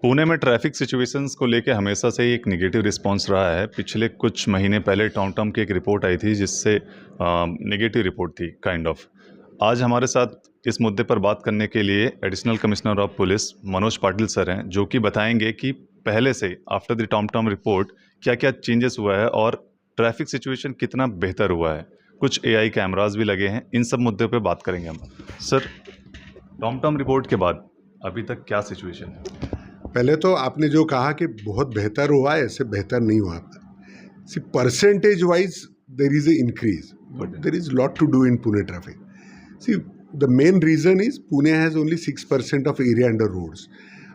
पुणे में traffic situations को लेके हमेशा से ही एक नेगेटिव रिस्पांस रहा है। पिछले कुछ महीने पहले टॉम की एक रिपोर्ट आई थी जिससे नेगेटिव रिपोर्ट थी काइंड ऑफ। आज हमारे साथ इस मुद्दे पर बात करने के लिए additional commissioner of police Manoj Patil sir हैं, जो कि बताएंगे कि पहले से आफ्टर द टॉम रिपोर्ट क्या क्या चेंजेस हुआ है और ट्रैफिक सिचुएशन कितना बेहतर हुआ है। कुछ एआई कैमराज भी लगे हैं। इन सब मुद्दों पे बात करेंगे हम। सर, टॉम रिपोर्ट के बाद अभी तक क्या सिचुएशन है? पहले तो आपने जो कहा कि बहुत बेहतर हुआ, ऐसे बेहतर नहीं हुआ। See percentage wise there is a increase, but there is lot to do in Pune traffic. See the main reason is Pune has only 6% of area under roads,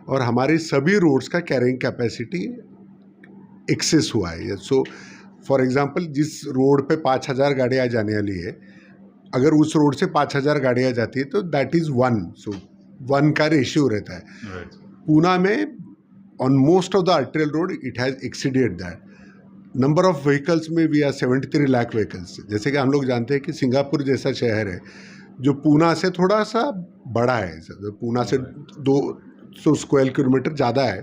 और हमारे सभी रोड्स का कैरिंग कैपेसिटी एक्सेस हुआ है। सो फॉर एग्जाम्पल, जिस road पे 5,000 गाड़ियाँ जाने वाली है, अगर उस रोड से 5,000 गाड़ियाँ जाती है तो दैट इज 1, सो 1 का रेशियो रहता है। पूना में on most of the arterial road it has exceeded that number of vehicles में। We are 73 lakh vehicles. जैसे कि हम लोग जानते हैं कि सिंगापुर जैसा शहर है जो पूना से थोड़ा सा बड़ा है, पूना से 200 स्क्वायर किलोमीटर ज़्यादा है।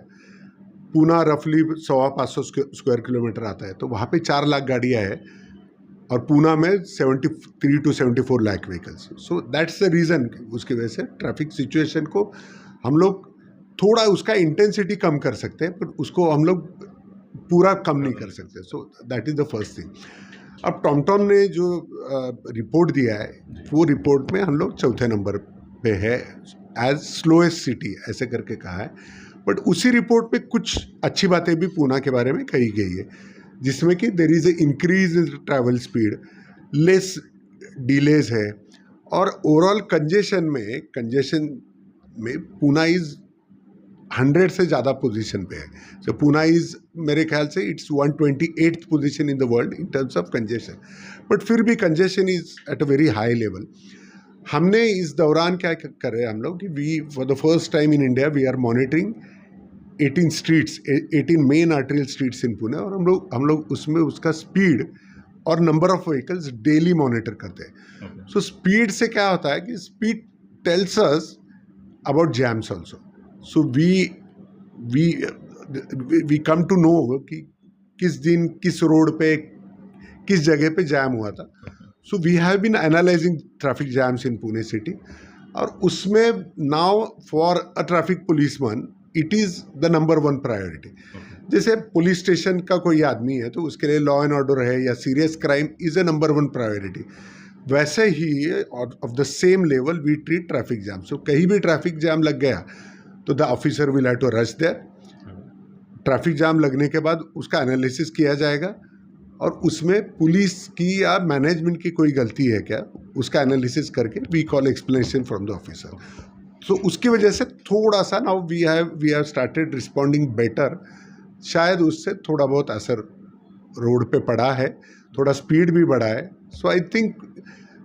पूना रफली 550 स्क्वायर किलोमीटर आता है, तो वहाँ पे 4 लाख गाड़ियाँ हैं, और पूना में 73 to 74 lakh vehicles. So that's the reason. उसकी वजह से ट्रैफिक सिचुएशन को हम लोग थोड़ा उसका इंटेंसिटी कम कर सकते हैं, पर उसको हम लोग पूरा कम नहीं कर सकते। So that is the first thing. अब टॉम ने जो रिपोर्ट दिया है, वो रिपोर्ट में हम लोग चौथे नंबर पे है एज स्लोएस्ट सिटी, ऐसे करके कहा है। बट उसी रिपोर्ट पे कुछ अच्छी बातें भी पूना के बारे में कही गई है, जिसमें कि there is a increase in travel speed, less delays है, और ओवरऑल कंजेशन में पूना इज़ 100 से ज़्यादा पोजीशन पे है। सो पूना इज़, मेरे ख्याल से it's 128th position in the world in terms of congestion, but फिर भी congestion is at a very high level. हमने इस दौरान क्या कर रहे हैं हम लोग कि we for the first time in India we are monitoring 18 streets, 18 main arterial streets in Pune, और हम लोग उसमें उसका स्पीड और number of vehicles daily monitor करते हैं। सो स्पीड से क्या होता है कि speed tells us about jams also. So we come to know कि किस दिन किस रोड पे किस जगह पे जैम हुआ था। So we have been analysing traffic jams in Pune city, और उसमें now for a traffic policeman it is the number 1 priority. जैसे पुलिस स्टेशन का कोई आदमी है तो उसके लिए लॉ एंड ऑर्डर है या serious crime is a number 1 priority. वैसे ही of the same level we treat traffic jam. So कहीं भी ट्रैफिक जैम लग गया तो the officer will have to rush there. Traffic jam लगने के बाद उसका एनालिसिस किया जाएगा, और उसमें पुलिस की या मैनेजमेंट की कोई गलती है क्या, उसका एनालिसिस करके we call explanation from the officer. So उसकी वजह से थोड़ा सा now we have started responding better. शायद उससे थोड़ा बहुत असर रोड पे पड़ा है, थोड़ा स्पीड भी बढ़ा है। So I think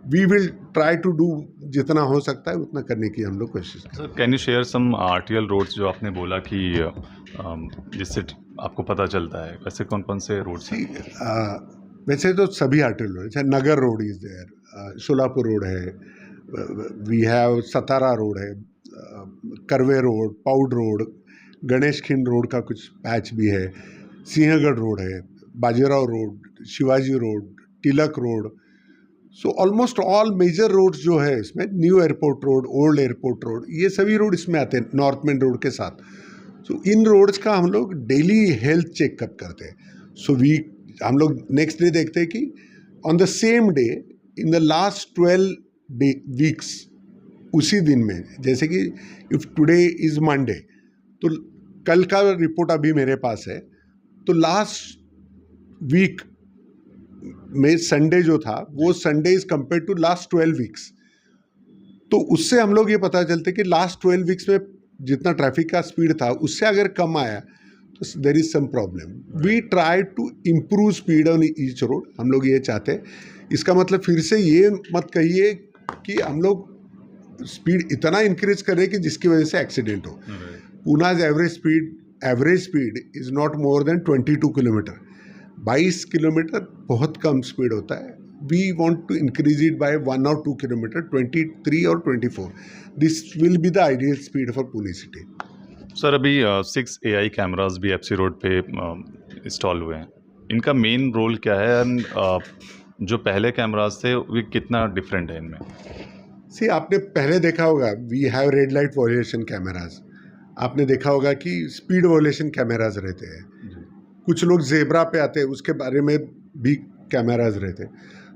we will try to do, जितना हो सकता है उतना करने की हम लोग कोशिश करें। Sir, can you share some RTL roads जो आपने बोला कि जिससे आपको पता चलता है, वैसे कौन कौन से रोड्स हैं? वैसे तो सभी आर्टेरियल रोड, जैसे Nagar road is there, Solapur road है, वी हैव सतारा रोड है, Karve road, पाउड road, Ganesh Khind road का कुछ पैच भी है, सिंहगढ़ रोड है, Bajirao road, Shivaji road, Tilak road. So almost all major roads जो है इसमें, new airport road, old airport road, ये सभी रोड इसमें आते हैं नॉर्थ मेन रोड के साथ। सो इन रोड्स का हम लोग डेली हेल्थ चेकअप करते हैं। सो हम लोग नेक्स्ट डे देखते हैं कि on the same day in the last 12 weeks, उसी दिन में, जैसे कि इफ टुडे इज मंडे, तो कल का रिपोर्ट अभी मेरे पास है, तो लास्ट वीक में संडे जो था वो Sunday is compare to last 12 weeks, तो उससे हम लोग ये पता चलते कि लास्ट 12 वीक्स में जितना ट्रैफिक का स्पीड था उससे अगर कम आया तो there is some problem. We try to improve speed on each road, हम लोग ये चाहते हैं। इसका मतलब फिर से ये मत कहिए कि हम लोग स्पीड इतना इंक्रीज करें कि जिसकी वजह से एक्सीडेंट हो। Poona's average speed is not more than 22 kilometre. 22 kilometre बहुत कम स्पीड होता है। We want to increase it by 1 or 2 kilometer, 23 or 24. This will be the ideal speed for Pune city. Sir अभी 6 एआई कैमरास भी FC road पे install हुए हैं। इनका मेन रोल क्या है एंड जो पहले कैमरास थे वे कितना डिफरेंट है इनमें? सी आपने पहले देखा होगा we have red light violation cameras, आपने देखा होगा कि स्पीड वॉल्यूशन कैमराज रहते हैं, कुछ लोग जेब्रा पे आते हैं उसके बारे में भी कैमराज रहते हैं,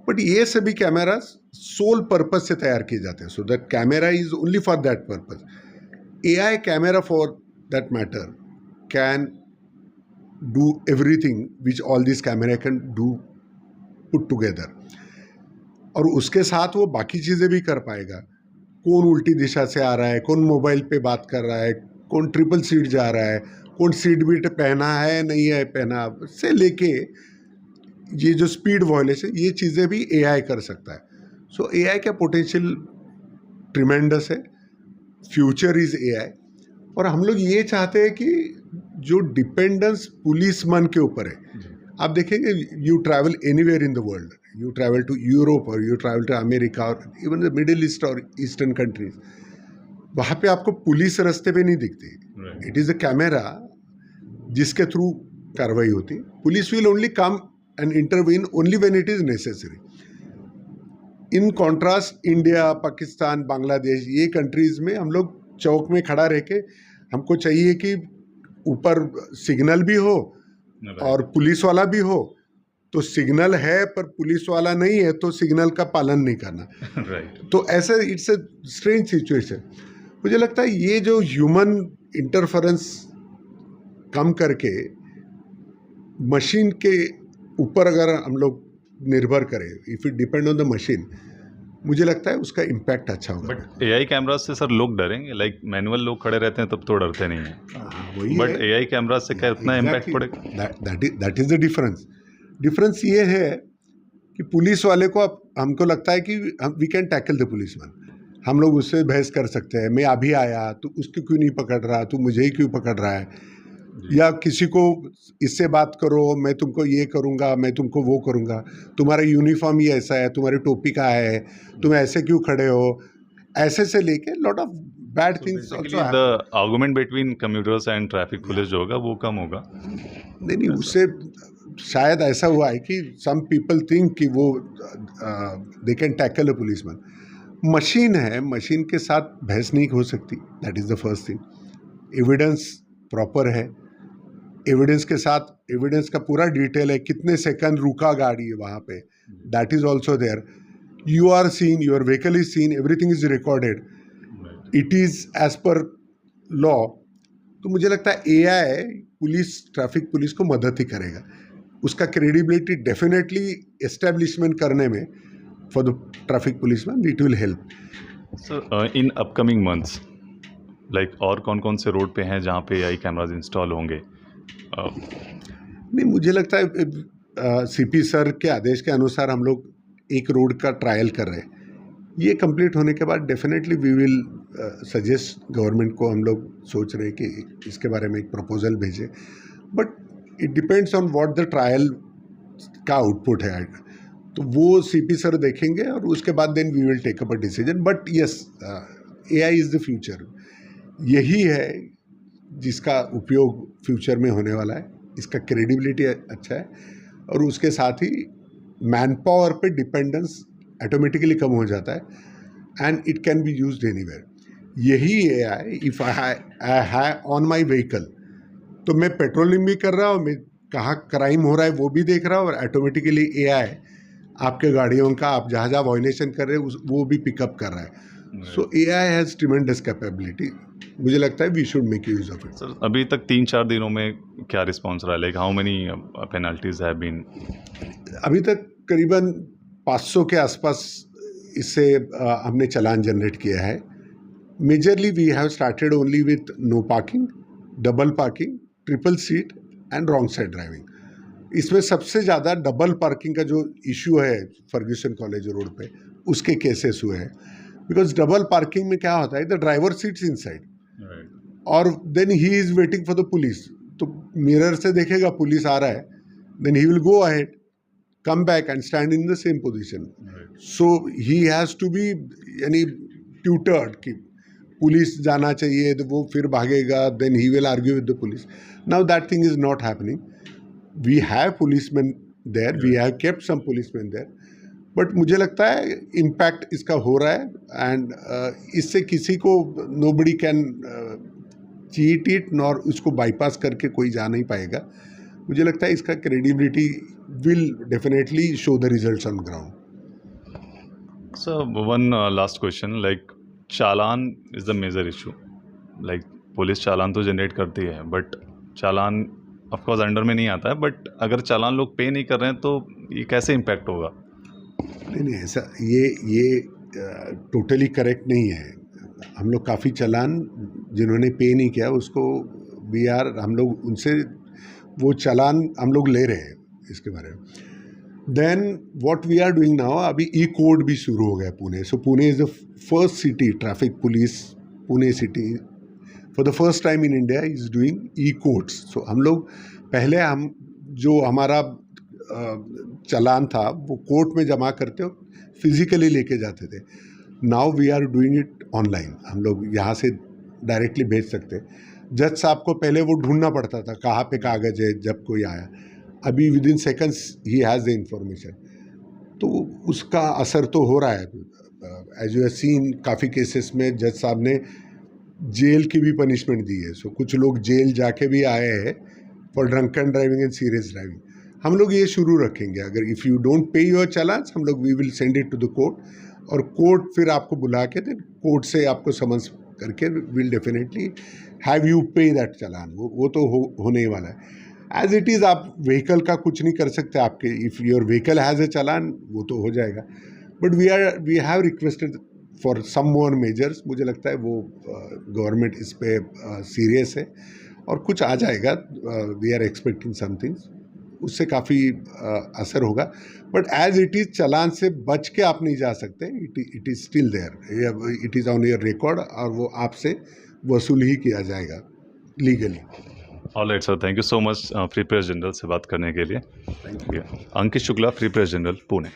बट ये सभी कैमराज सोल पर्पज से तैयार किए जाते हैं, so the camera is only for that purpose. AI camera for that matter can do everything which all this camera can do put together, और उसके साथ वो बाकी चीज़ें भी कर पाएगा। कौन उल्टी दिशा से आ रहा है, कौन मोबाइल पे बात कर रहा है, कौन ट्रिपल सीट जा रहा है, कौन सीट बेल्ट पहना है नहीं है पहना, से लेके ये जो स्पीड वॉयलेशन, ये चीज़ें भी एआई कर सकता है। सो एआई का पोटेंशियल ट्रिमेंडस है, फ्यूचर इज़ एआई। और हम लोग ये चाहते हैं कि जो डिपेंडेंस पुलिसमैन के ऊपर है, आप देखेंगे you travel anywhere in the world, you travel to Europe or you travel to America or even the Middle East or Eastern countries, वहाँ पे आपको पुलिस रास्ते पे नहीं दिखती, इट इज़ अ कैमरा जिसके थ्रू कार्रवाई होती है। Police will only come and intervene only when it is necessary. In contrast India, Pakistan, Bangladesh, ये कंट्रीज में हम लोग चौक में खड़ा रह के, हमको चाहिए कि ऊपर सिग्नल भी हो और पुलिस वाला भी हो, तो सिग्नल है पर पुलिस वाला नहीं है तो सिग्नल का पालन नहीं करना। राइट तो ऐसे इट्स अ स्ट्रेंज सिचुएशन। मुझे लगता है ये जो ह्यूमन इंटरफेरेंस कम करके मशीन के ऊपर अगर हम लोग निर्भर करें, if it depend on the machine, मुझे लगता है उसका इम्पैक्ट अच्छा होगा। बट एआई कैमराज से सर लोग डरेंगे, लाइक मैनुअल लोग खड़े रहते हैं तब तो डरते नहीं हैं, वही बट एआई कैमराज से क्या इतना इम्पैक्ट पड़ेगा? That is the difference. Difference ये है कि पुलिस वाले को अब हमको लगता है कि we can tackle the policeman, हम लोग उससे बहस कर सकते हैं, मैं अभी आया तो उसको क्यों नहीं पकड़ रहा, तू मुझे ही क्यों पकड़ रहा है, या किसी को इससे बात करो, मैं तुमको ये करूँगा, मैं तुमको वो करूँगा, तुम्हारा यूनिफॉर्म ही ऐसा है, तुम्हारी टोपी का है, तुम ऐसे क्यों खड़े हो, ऐसे से लेके lot of bad things also. The argument between commuters and traffic police जो होगा वो कम होगा। नहीं, उससे शायद ऐसा हुआ है कि सम पीपल थिंक कि वो they can tackle a policeman. Machine है, मशीन के साथ बहस नहीं हो सकती, that is the first thing. Evidence proper है, एविडेंस के साथ एविडेंस का पूरा डिटेल है, कितने सेकंड रुका गाड़ी है वहाँ पे, that is also there. You are seen, your vehicle is seen, everything is recorded, it is as per law. तो मुझे लगता है एआई पुलिस, ट्रैफिक पुलिस को मदद ही करेगा, उसका क्रेडिबिलिटी डेफिनेटली एस्टेब्लिशमेंट करने में for the traffic policeman it will help. Sir in upcoming months like और कौन कौन से रोड पे हैं जहाँ पे एआई कैमराज इंस्टॉल होंगे? नहीं, मुझे लगता है सीपी सर के आदेश के अनुसार हम लोग एक रोड का ट्रायल कर रहे हैं, ये कंप्लीट होने के बाद definitely we will suggest government को, हम लोग सोच रहे हैं कि इसके बारे में एक प्रपोजल भेजें, but it depends on what the trial का आउटपुट है, तो वो सीपी सर देखेंगे और उसके बाद then we will take up a decision. But yes, AI is the future, यही है जिसका उपयोग फ्यूचर में होने वाला है, इसका क्रेडिबिलिटी अच्छा है और उसके साथ ही मैन पावर पे डिपेंडेंस ऑटोमेटिकली कम हो जाता है and it can be used anywhere. यही AI, if I have on my vehicle, तो मैं पेट्रोलिंग भी कर रहा हूँ, मैं कहाँ क्राइम हो रहा है वो भी देख रहा हूँ, और ऑटोमेटिकली एआई आपके गाड़ियों का, आप जहाँ जहाँ वायलेशन कर रहे हैं वो भी पिकअप कर रहा है। So AI has tremendous capability, मुझे लगता है we should make use of it. Sir अभी तक 3-4 दिनों में क्या रिस्पॉन्स रहा है, like how many penalties have been? अभी तक करीबन 500 के आसपास इससे हमने चालान जनरेट किया है। Majorly we have started only with no parking, double parking, triple seat and wrong side driving. इसमें सबसे ज़्यादा डबल पार्किंग का जो इशू है फर्ग्यूसन कॉलेज रोड पे, उसके केसेस हुए हैं, बिकॉज डबल पार्किंग में क्या होता है, द ड्राइवर सीट्स इनसाइड और then he is waiting for the police, तो मिरर से देखेगा पुलिस आ रहा है, then he will go ahead, come back and stand in the same position. So he has to be यानी tutored कि police जाना चाहिए तो वो फिर भागेगा, then he will argue with the police. Now that thing is not happening. We have policeman there, we have kept some policeman there, but मुझे लगता है इम्पैक्ट इसका हो रहा है. एंड इससे किसी को nobody can cheat it, nor उसको बाईपास करके कोई जा नहीं पाएगा. मुझे लगता है इसका credibility will definitely show the results on ground. So one last question, like challan is the major issue. Like police challan तो जनरेट करती है, but challan of course under में नहीं आता है, बट अगर चालान लोग पे नहीं कर रहे हैं तो ये कैसे इम्पैक्ट होगा? नहीं ऐसा ये टोटली करेक्ट नहीं है. हम लोग काफ़ी चालान जिन्होंने पे नहीं किया उसको हम लोग उनसे वो चालान हम लोग ले रहे हैं इसके बारे में. Then what we are doing now, अभी ई कोड भी शुरू हो गया Pune. So Pune is the first city, traffic police Pune city for the first time in India is doing E codes. So हम लोग पहले जो हमारा चालान था वो कोर्ट में जमा करते हो, फिजिकली लेके जाते थे. Now we are doing it online. हम लोग यहाँ से डायरेक्टली भेज सकते. जज साहब को पहले वो ढूंढना पड़ता था कहाँ पे कागज़ है जब कोई आया. अभी with in seconds he has the information. तो उसका असर तो हो रहा है. एज यू हैव सीन काफ़ी केसेस में जज साहब ने जेल की भी पनिशमेंट दी है. सो कुछ लोग जेल जाके भी आए हैं for drunken driving and serious driving. हम लोग ये शुरू रखेंगे. अगर if you don't pay your challans, हम लोग we will send it to the court, और कोर्ट फिर आपको बुला के देन कोर्ट से आपको समन्स करके will definitely have you pay that challan. वो तो होने ही वाला है. एज इट इज़ आप व्हीकल का कुछ नहीं कर सकते. आपके if your vehicle has a challan वो तो हो जाएगा, but we have requested for some more measures. मुझे लगता है वो गवर्नमेंट इस पे सीरियस है और कुछ आ जाएगा. वी आर एक्सपेक्टिंग समथिंग, उससे काफ़ी असर होगा. बट एज इट इज़ चालान से बच के आप नहीं जा सकते. It is still there, it is on your record, और वो आपसे वसूल ही किया जाएगा legally. Alright sir, thank you so much Free Press Journal से बात करने के लिए. Thank you. Ankit Shukla, Free Press Journal, Pune.